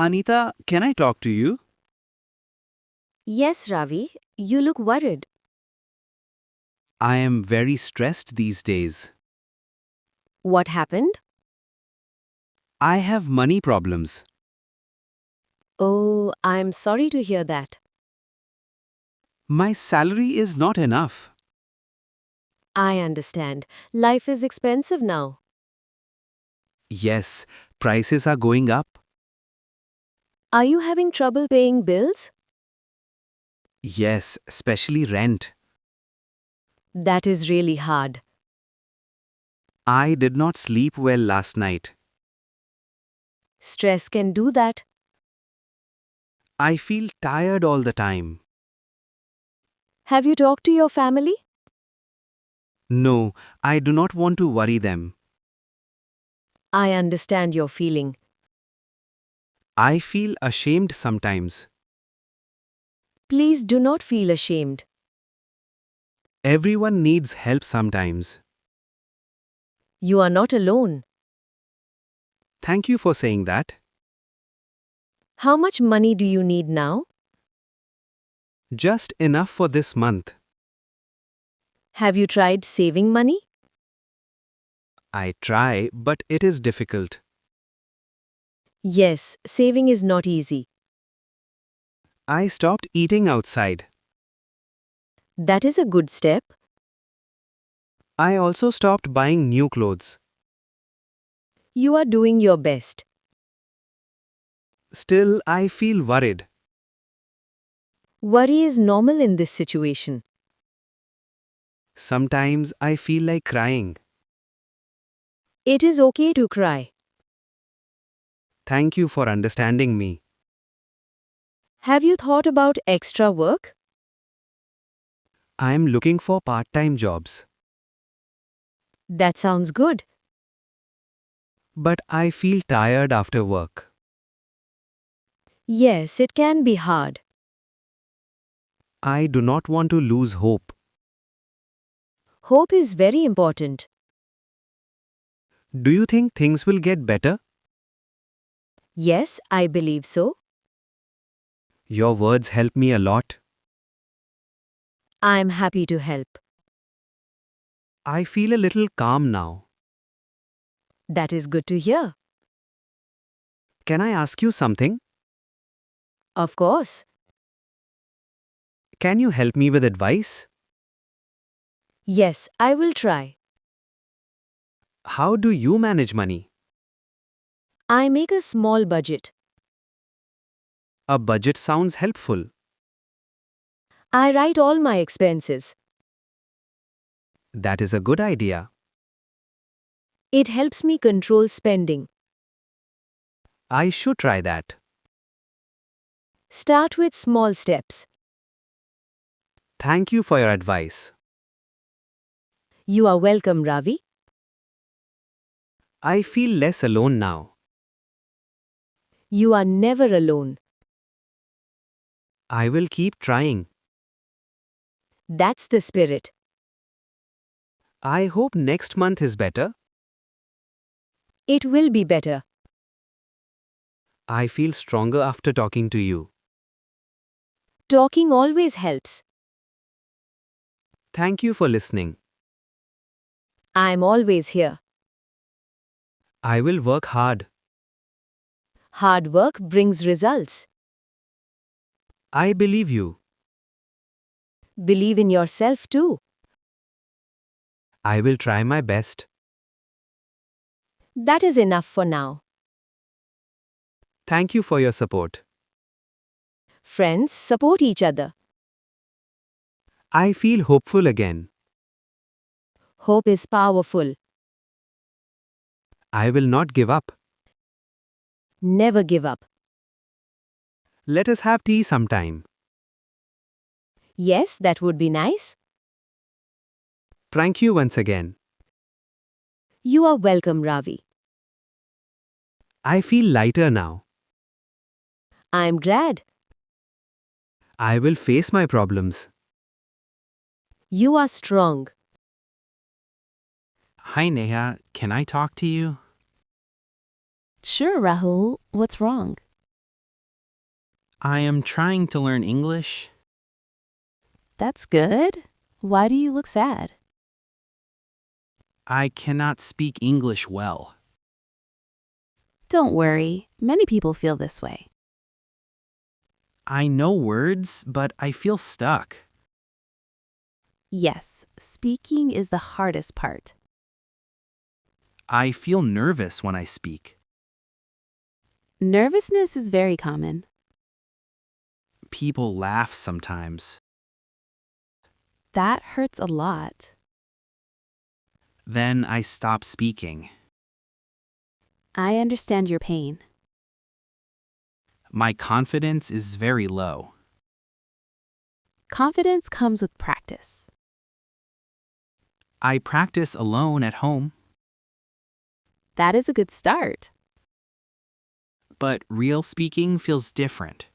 Anita, can I talk to you? Yes, Ravi, you look worried. I am very stressed these days. What happened? I have money problems. Oh, I'm sorry to hear that. My salary is not enough. I understand. Life is expensive now. Yes, prices are going up. Are you having trouble paying bills? Yes, especially rent. That is really hard. I did not sleep well last night. Stress can do that. I feel tired all the time. Have you talked to your family? No, I do not want to worry them. I understand your feeling. I feel ashamed sometimes. Please do not feel ashamed. Everyone needs help sometimes. You are not alone. Thank you for saying that. How much money do you need now? Just enough for this month. Have you tried saving money? I try, but it is difficult. Yes, saving is not easy. I stopped eating outside. That is a good step. I also stopped buying new clothes. You are doing your best. Still, I feel worried. Worry is normal in this situation. Sometimes I feel like crying. It is okay to cry. Thank you for understanding me. Have you thought about extra work? I am looking for part-time jobs. That sounds good. But I feel tired after work. Yes, it can be hard. I do not want to lose hope. Hope is very important. Do you think things will get better? Yes, I believe so. Your words help me a lot. I am happy to help. I feel a little calm now. That is good to hear. Can I ask you something? Of course. Can you help me with advice? Yes, I will try. How do you manage money? I make a small budget. A budget sounds helpful. I write all my expenses. That is a good idea. It helps me control spending. I should try that. Start with small steps. Thank you for your advice. You are welcome, Ravi. I feel less alone now. You are never alone. I will keep trying. That's the spirit. I hope next month is better. It will be better. I feel stronger after talking to you. Talking always helps. Thank you for listening. I am always here. I will work hard. Hard work brings results. I believe you. Believe in yourself too. I will try my best. That is enough for now. Thank you for your support. Friends support each other. I feel hopeful again. Hope is powerful. I will not give up. Never give up. Let us have tea sometime. Yes, that would be nice. Thank you once again. You are welcome, Ravi. I feel lighter now. I am glad. I will face my problems. You are strong. Hi Neha, can I talk to you? Sure, Rahul. What's wrong? I am trying to learn English. That's good. Why do you look sad? I cannot speak English well. Don't worry, many people feel this way. I know words, but I feel stuck. Yes, speaking is the hardest part. I feel nervous when I speak. Nervousness is very common. People laugh sometimes. That hurts a lot. Then I stop speaking. I understand your pain. My confidence is very low. Confidence comes with practice. I practice alone at home, That is a good start. but real speaking feels different.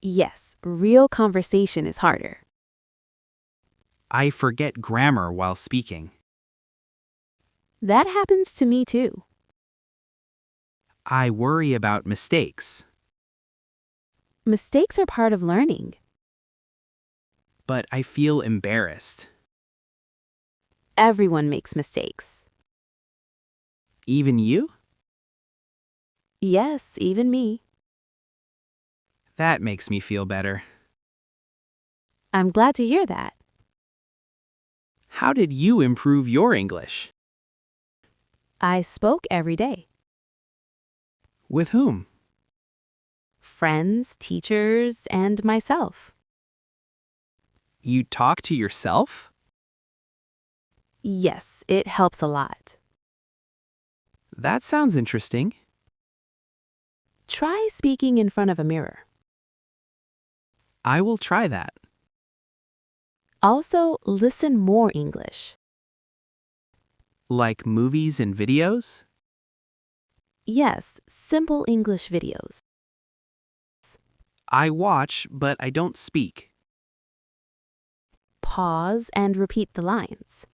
Yes, real conversation is harder. I forget grammar while speaking. That happens to me too. I worry about mistakes, Mistakes are part of learning. but I feel embarrassed. Everyone makes mistakes. Even you? Yes, even me. That makes me feel better. I'm glad to hear that. How did you improve your English? I spoke every day. With whom? Friends, teachers, and myself. You talk to yourself? Yes, it helps a lot. That sounds interesting. Try speaking in front of a mirror. I will try that. Also, listen more English. Like movies and videos? Yes, simple English videos. I watch, but I don't speak. Pause and repeat the lines.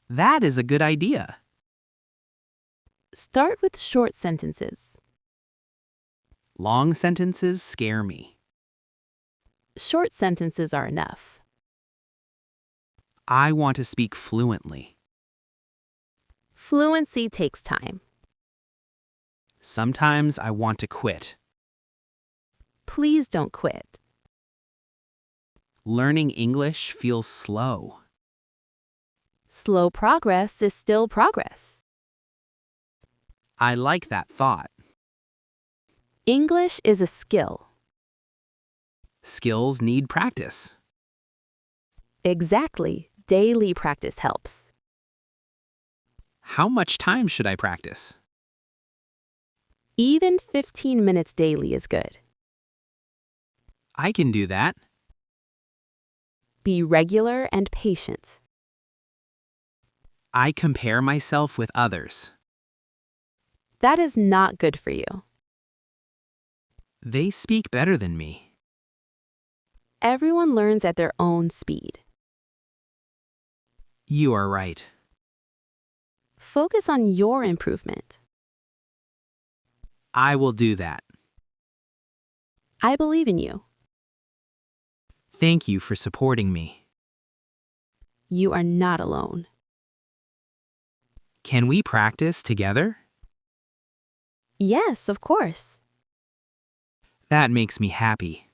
That is a good idea. Start with short sentences. Long sentences scare me. Short sentences are enough. I want to speak fluently. Fluency takes time. Sometimes I want to quit. Please don't quit. Learning English feels slow. Slow progress is still progress. I like that thought. English is a skill. Skills need practice. Exactly. Daily practice helps. How much time should I practice? Even 15 minutes daily is good. I can do that. Be regular and patient. I compare myself with others. That is not good for you. They speak better than me. Everyone learns at their own speed. You are right. Focus on your improvement. I will do that. I believe in you. Thank you for supporting me. You are not alone. Can we practice together? Yes, of course. That makes me happy.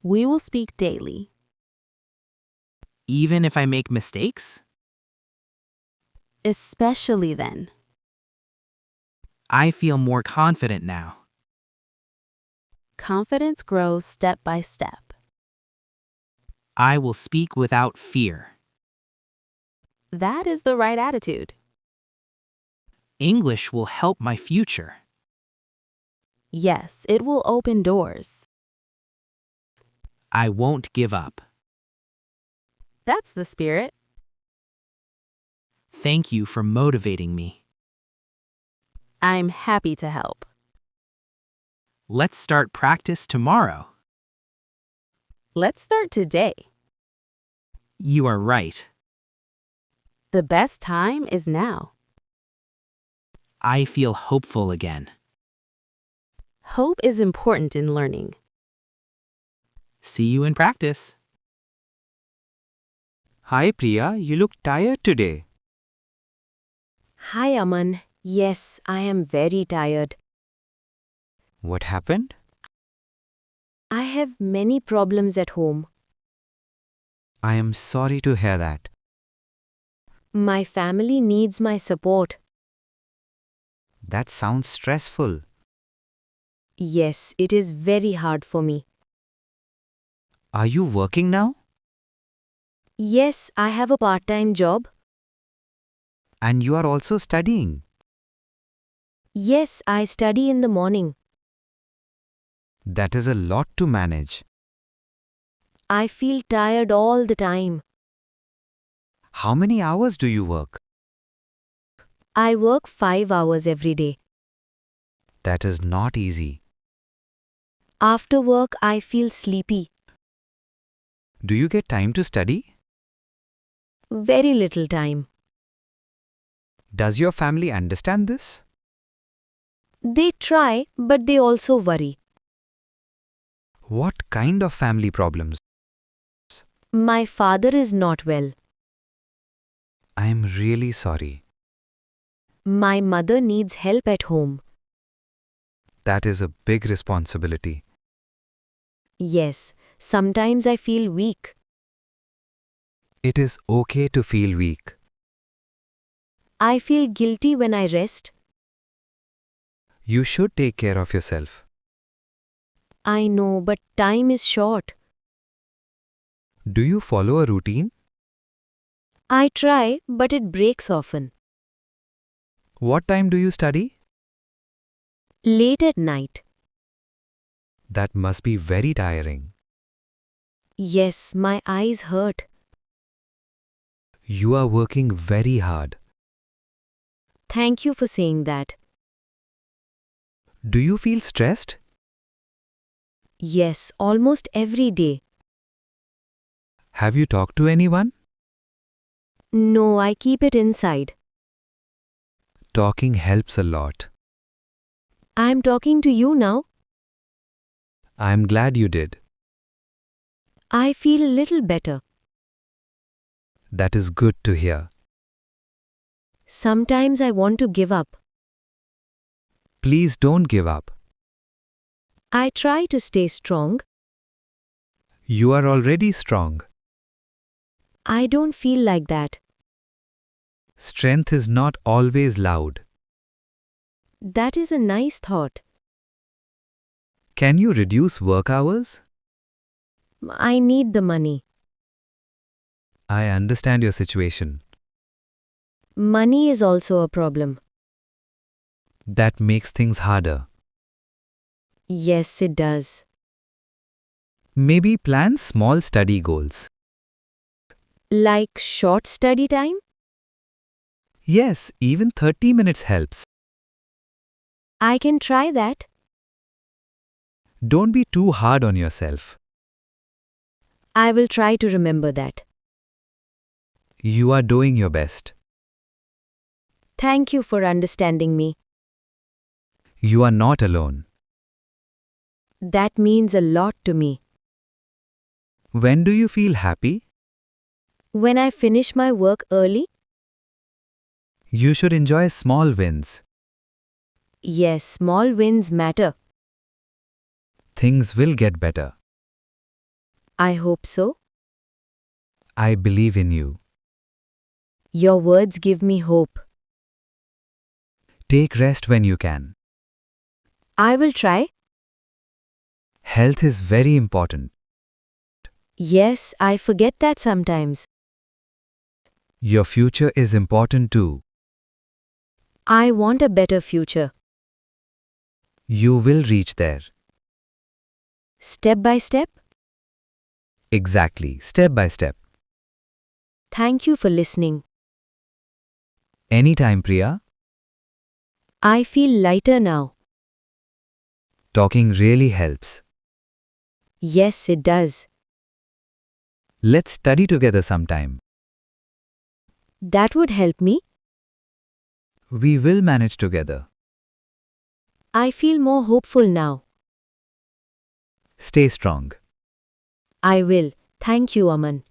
We will speak daily. Even if I make mistakes? Especially then. I feel more confident now. Confidence grows step by step. I will speak without fear. That is the right attitude. English will help my future. Yes, it will open doors. I won't give up. That's the spirit. Thank you for motivating me. I'm happy to help. Let's start practice tomorrow. Let's start today. You are right. The best time is now. I feel hopeful again. Hope is important in learning. See you in practice. Hi Priya, you look tired today. Hi, Aman. Yes, I am very tired. What happened? I have many problems at home. I am sorry to hear that. My family needs my support. That sounds stressful. Yes, it is very hard for me. Are you working now? Yes, I have a part-time job. And you are also studying. Yes, I study in the morning. That is a lot to manage. I feel tired all the time. How many hours do you work? I work 5 hours every day. That is not easy. After work, I feel sleepy. Do you get time to study? Very little time. Does your family understand this? They try, but they also worry. What kind of family problems? My father is not well. I am really sorry. My mother needs help at home. That is a big responsibility. Yes, sometimes I feel weak. It is okay to feel weak. I feel guilty when I rest. You should take care of yourself. I know, but time is short. Do you follow a routine? I try, but it breaks often. What time do you study? Late at night. That must be very tiring. Yes, my eyes hurt. You are working very hard. Thank you for saying that. Do you feel stressed? Yes, almost every day. Have you talked to anyone? No, I keep it inside. Talking helps a lot. I'm talking to you now. I am glad you did. I feel a little better. That is good to hear. Sometimes I want to give up. Please don't give up. I try to stay strong. You are already strong. I don't feel like that. Strength is not always loud. That is a nice thought. Can you reduce work hours? I need the money. I understand your situation. Money is also a problem. That makes things harder. Yes, it does. Maybe plan small study goals. Like short study time? Yes, even 30 minutes helps. I can try that. Don't be too hard on yourself. I will try to remember that. You are doing your best. Thank you for understanding me. You are not alone. That means a lot to me. When do you feel happy? When I finish my work early? You should enjoy small wins. Yes, small wins matter. Things will get better. I hope so. I believe in you. Your words give me hope. Take rest when you can. I will try. Health is very important. Yes, I forget that sometimes. Your future is important too. I want a better future. You will reach there. Step by step? Exactly, step by step. Thank you for listening. Anytime, Priya. I feel lighter now. Talking really helps. Yes, it does. Let's study together sometime. That would help me. We will manage together. I feel more hopeful now. Stay strong. I will. Thank you, Aman.